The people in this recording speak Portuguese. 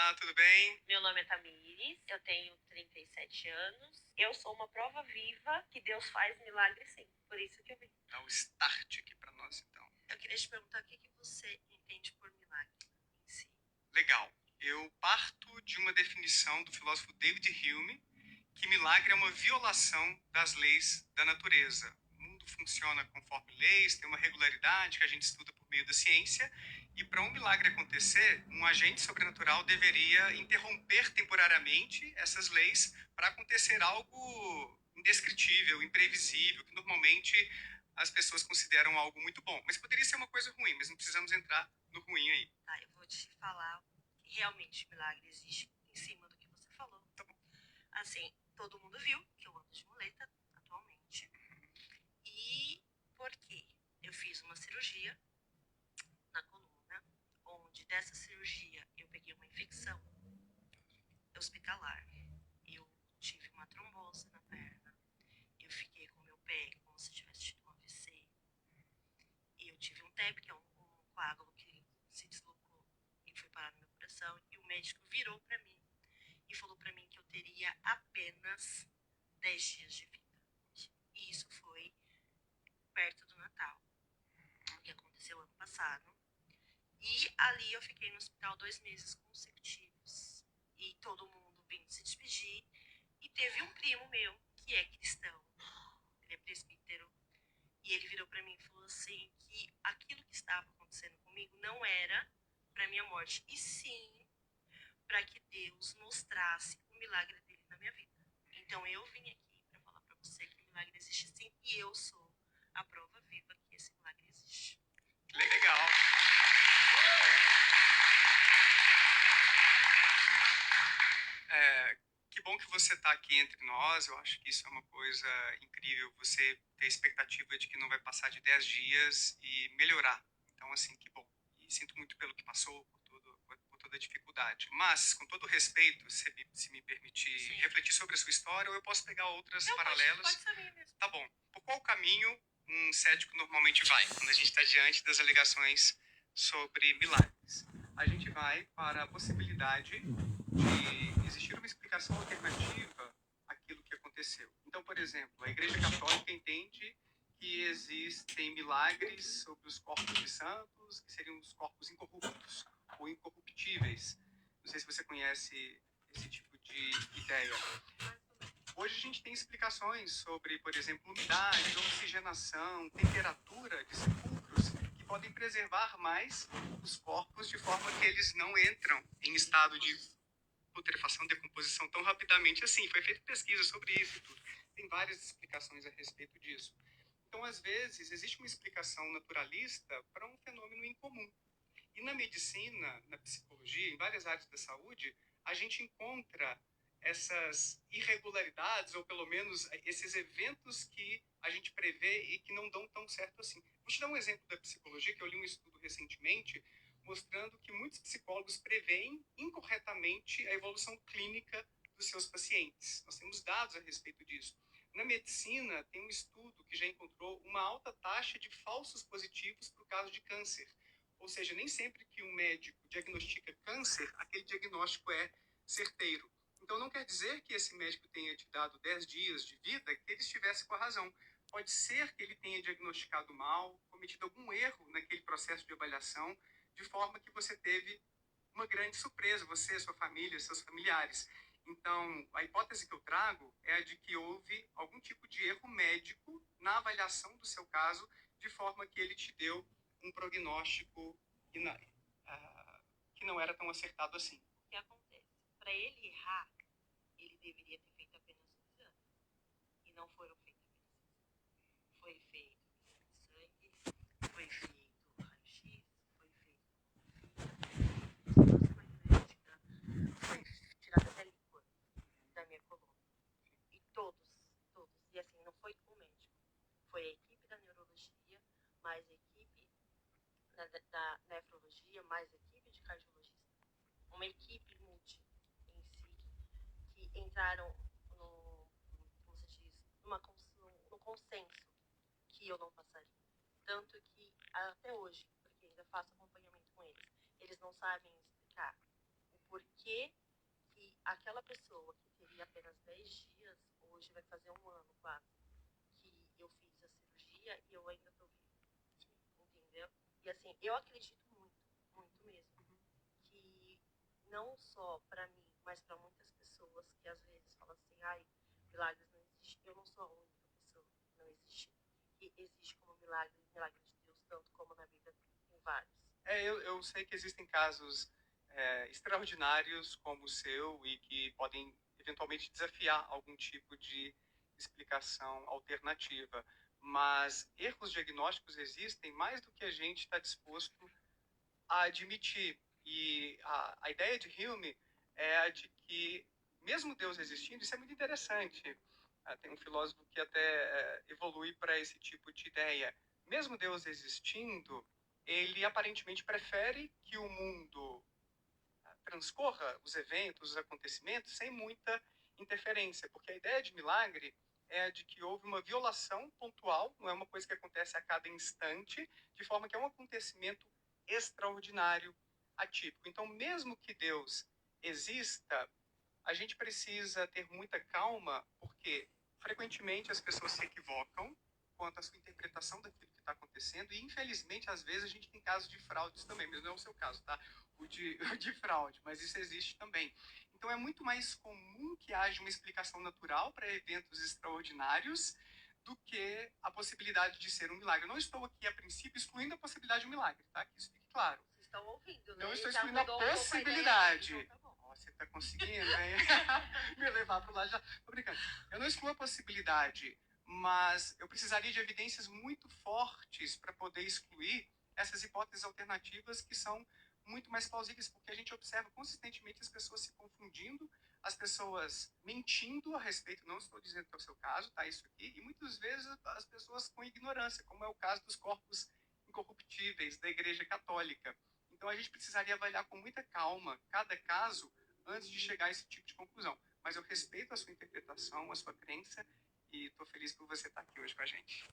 Olá, tudo bem? Meu nome é Tamires, eu tenho 37 anos. Eu sou uma prova viva que Deus faz milagre sim. Por isso que eu vim. Dá o start aqui para nós, então. Eu queria te perguntar o que você entende por milagre em si. Legal. Eu parto de uma definição do filósofo David Hume, que milagre é uma violação das leis da natureza. O mundo funciona conforme leis, tem uma regularidade que a gente estuda por meio da ciência, e para um milagre acontecer, um agente sobrenatural deveria interromper temporariamente essas leis para acontecer algo indescritível, imprevisível, que normalmente as pessoas consideram algo muito bom. Mas poderia ser uma coisa ruim, mas não precisamos entrar no ruim aí. Tá, eu vou te falar que realmente milagre existe em cima do que você falou. Tá bom. Assim, todo mundo viu que eu ando de muleta atualmente. E por quê? Eu fiz uma cirurgia na coluna, onde dessa cirurgia eu peguei uma infecção hospitalar. Eu tive uma trombose na perna. Eu fiquei com meu pé como se tivesse tido um AVC. E eu tive um TEP, que é um coágulo que se deslocou e foi parar no meu coração. E o médico virou para mim e falou para mim que eu teria apenas 10 dias de vida. E isso foi perto do Natal, o que aconteceu ano passado. E ali eu fiquei no hospital 2 meses consecutivos. E todo mundo vindo se despedir. E teve um primo meu, que é cristão, ele é presbítero, e ele virou para mim e falou assim que aquilo que estava acontecendo comigo não era para minha morte, e sim para que Deus mostrasse o milagre dele na minha vida. Então eu vim aqui para falar para você que o milagre existe sim, e eu sou a prova viva que esse milagre existe. Legal. Que bom que você está aqui entre nós. Eu acho que isso é uma coisa incrível. Você ter a expectativa de que não vai passar de 10 dias e melhorar. Então, assim, que bom. E sinto muito pelo que passou, por toda a dificuldade. Mas, com todo respeito, se me permitir Sim. refletir sobre a sua história, ou eu posso pegar outras Não, paralelas. pode ser minha mesmo. Tá bom. Por qual caminho um cético normalmente vai quando a gente está diante das alegações sobre milagres? A gente vai para a possibilidade de existir uma explicação alternativa àquilo que aconteceu. Então, por exemplo, a Igreja Católica entende que existem milagres sobre os corpos de santos, que seriam os corpos incorruptos ou incorruptíveis. Não sei se você conhece esse tipo de ideia. Hoje a gente tem explicações sobre, por exemplo, umidade, oxigenação, temperatura de sepulcros, que podem preservar mais os corpos de forma que eles não entram em estado de putrefação, decomposição tão rapidamente assim. Foi feita pesquisa sobre isso e tudo. Tem várias explicações a respeito disso. Então, às vezes, existe uma explicação naturalista para um fenômeno incomum. E na medicina, na psicologia, em várias áreas da saúde, a gente encontra essas irregularidades, ou pelo menos esses eventos que a gente prevê e que não dão tão certo assim. Vou te dar um exemplo da psicologia, que eu li um estudo recentemente, mostrando que muitos psicólogos preveem incorretamente a evolução clínica dos seus pacientes. Nós temos dados a respeito disso. Na medicina, tem um estudo que já encontrou uma alta taxa de falsos positivos para o caso de câncer. Ou seja, nem sempre que um médico diagnostica câncer, aquele diagnóstico é certeiro. Então não quer dizer que esse médico tenha te dado 10 dias de vida que ele estivesse com a razão. Pode ser que ele tenha diagnosticado mal, cometido algum erro naquele processo de avaliação, de forma que você teve uma grande surpresa, você, sua família, seus familiares. Então, a hipótese que eu trago é a de que houve algum tipo de erro médico na avaliação do seu caso, de forma que ele te deu um prognóstico que não era tão acertado assim. O que acontece? Para ele errar, ele deveria ter feito apenas um exame. E não foram feitos apenas um exame. Foi feito exame de sangue, foi feito raio-x, foi feito foi tirada até líquor da minha coluna. E todos. E assim, não foi um médico. Foi a equipe da neurologia, mais a equipe da nefrologia, mais a equipe de cardiologista. Uma equipe multi em si, que entraram no, como se diz, no consenso que eu não passaria. Tanto que até hoje, porque ainda faço acompanhamento com eles, eles não sabem explicar o por que que aquela pessoa que teria apenas 10 dias, hoje vai fazer um ano quase, que eu fiz a cirurgia e eu ainda tô viva, entendeu? E assim, eu acredito muito, muito mesmo, que não só para mim, mas para muitas pessoas que às vezes falam assim, ai, milagres não existem. Eu não sou a única pessoa que não existe, que existe como milagre, milagre de Deus, tanto como na Bíblia tem vários. Eu sei que existem casos extraordinários como o seu e que podem eventualmente desafiar algum tipo de explicação alternativa, mas erros diagnósticos existem mais do que a gente está disposto a admitir. E a ideia de Hume é a de que, mesmo Deus existindo, isso é muito interessante. Tem um filósofo que até evolui para esse tipo de ideia. Mesmo Deus existindo, ele aparentemente prefere que o mundo transcorra os eventos, os acontecimentos, sem muita interferência, porque a ideia de milagre é a de que houve uma violação pontual, não é uma coisa que acontece a cada instante, de forma que é um acontecimento extraordinário, atípico. Então, mesmo que Deus exista, a gente precisa ter muita calma, porque frequentemente as pessoas se equivocam quanto à sua interpretação daquilo que está acontecendo, e infelizmente, às vezes, a gente tem casos de fraudes também, mas não é o seu caso, tá? O de fraude, mas isso existe também. Então é muito mais comum que haja uma explicação natural para eventos extraordinários do que a possibilidade de ser um milagre. Eu não estou aqui, a princípio, excluindo a possibilidade de um milagre, tá? Que isso fique claro. Vocês estão ouvindo, né? Não estou Já excluindo a mudou um pouco a possibilidade. ideia, então tá bom. Você está conseguindo, hein? Me levar para o lado já. Tô brincando. Eu não excluo a possibilidade, mas eu precisaria de evidências muito fortes para poder excluir essas hipóteses alternativas que são muito mais plausíveis, porque a gente observa consistentemente as pessoas se confundindo, as pessoas mentindo a respeito, não estou dizendo que é o seu caso, tá? Isso aqui, e muitas vezes as pessoas com ignorância, como é o caso dos corpos incorruptíveis da Igreja Católica. Então a gente precisaria avaliar com muita calma cada caso antes de chegar a esse tipo de conclusão. Mas eu respeito a sua interpretação, a sua crença, e estou feliz por você estar aqui hoje com a gente.